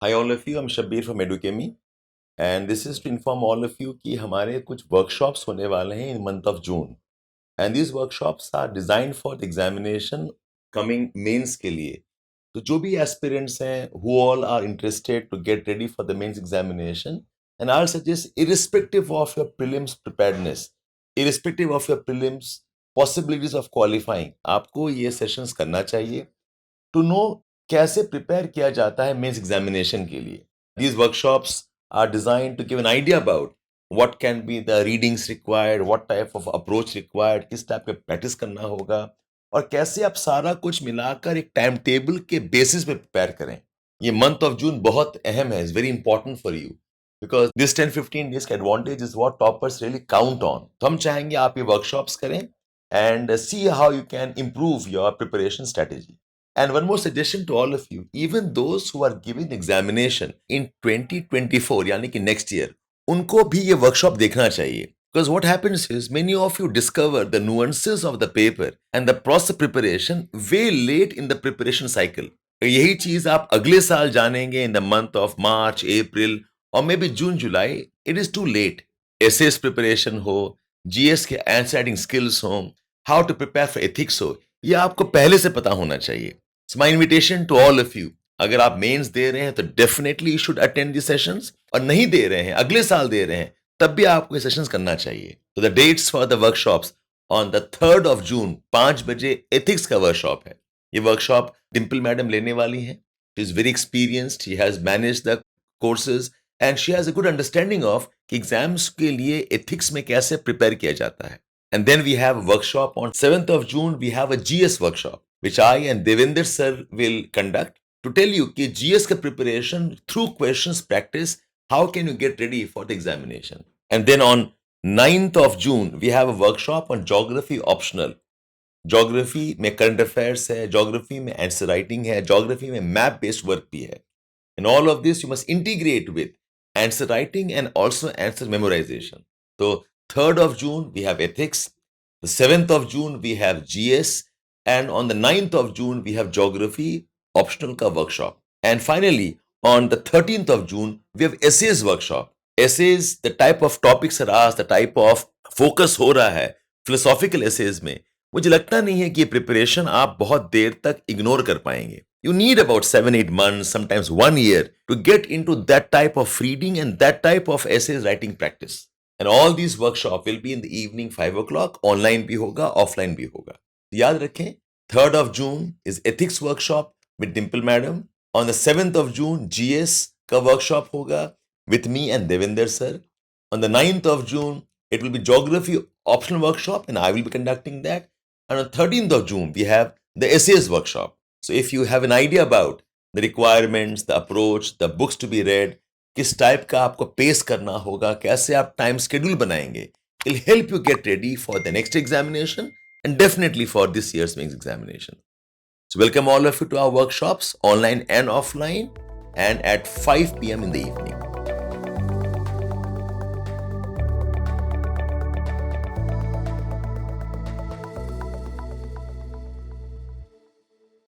Hi all of you, I'm Shabbir from Edukemy and this is to inform all of you कि हमारे कुछ workshops होने वाले हैं in month of June and these workshops are designed for the examination coming mains के लिए. तो जो भी aspirants हैं who all are interested to get ready for the mains examination, and I'll suggest irrespective of your prelims preparedness, irrespective of your prelims possibilities of qualifying, आपको ये sessions करना चाहिए to know कैसे प्रिपेयर किया जाता है mains examination के लिए. These workshops are designed to give an idea about what can be the readings required, what type of approach required, किस टाइप के प्रैक्टिस करना होगा और कैसे आप सारा कुछ मिलाकर एक टाइम टेबल के बेसिस पे प्रिपेयर करें. ये मंथ ऑफ जून बहुत अहम है, is very important for you because this 10-15 days का advantage is what toppers really count on. तो हम चाहेंगे आप ये वर्कशॉप्स करें and see how you can improve your preparation strategy. And one more suggestion to all of you, even those who are giving examination in 2024, यानी कि next year, उनको भी ये workshop देखना चाहिए. Because what happens is many of you discover the nuances of the paper and the process preparation way late in the preparation cycle. यही चीज आप अगले साल जानेंगे in the month of March, April or maybe June, July. It is too late. essays preparation हो, GS के answer writing skills हो, how to prepare for ethics हो, ये आपको पहले से पता होना चाहिए. So my invitation to all of you, अगर आप मेंस दे रहे हैं तो definitely you should attend the sessions, और नहीं दे रहे हैं अगले साल दे रहे हैं तब भी आपको ये सेशंस करना चाहिए. तो the dates for the workshops on the 3rd of June 5 बजे एथिक्स का वर्कशॉप है. ये वर्कशॉप डिम्पल मैडम लेने वाली हैं. She is very experienced, she has managed the courses and she has a good understanding of कि एग्जाम्स के लिए एथिक्स में कैसे प्रिपेयर किया जाता है. And then we have a workshop on 7th of June. We have a GS workshop, which I and Devender sir will conduct to tell you कि GS का preparation through questions practice, how can you get ready for the examination. And then on 9th of June, we have a workshop on geography optional. Geography में current affairs है, geography में answer writing है, geography में map based work भी है. And all of this you must integrate with answer writing and also answer memorization. So 3rd of June, we have ethics. The 7th of June, we have GS. And on the 9th of June, we have geography optional ka workshop. And finally, on the 13th of June, we have essays workshop. Essays, the type of topics are asked, the type of focus हो रहा है philosophical essays में. मुझे लगता नहीं है कि ये preparation आप बहुत देर तक ignore कर पाएंगे. You need about 7-8 months, sometimes 1 year to get into that type of reading and that type of essays writing practice. And all these workshop will be in the evening 5 o'clock. Online भी होगा, offline भी होगा. याद रखें, 3rd of June is ethics workshop with Dimple madam. On the 7th of June, GS का workshop होगा with me and Devender sir. On the 9th of June, it will be geography optional workshop and I will be conducting that. And on 13th of June, we have the essays workshop. So if you have an idea about the requirements, the approach, the books to be read, किस type का आपको pace करना होगा, कैसे आप time schedule बनाएंगे, it will help you get ready for the next examination and definitely for this year's mains examination. So welcome all of you to our workshops, online and offline, and at 5 p.m. in the evening.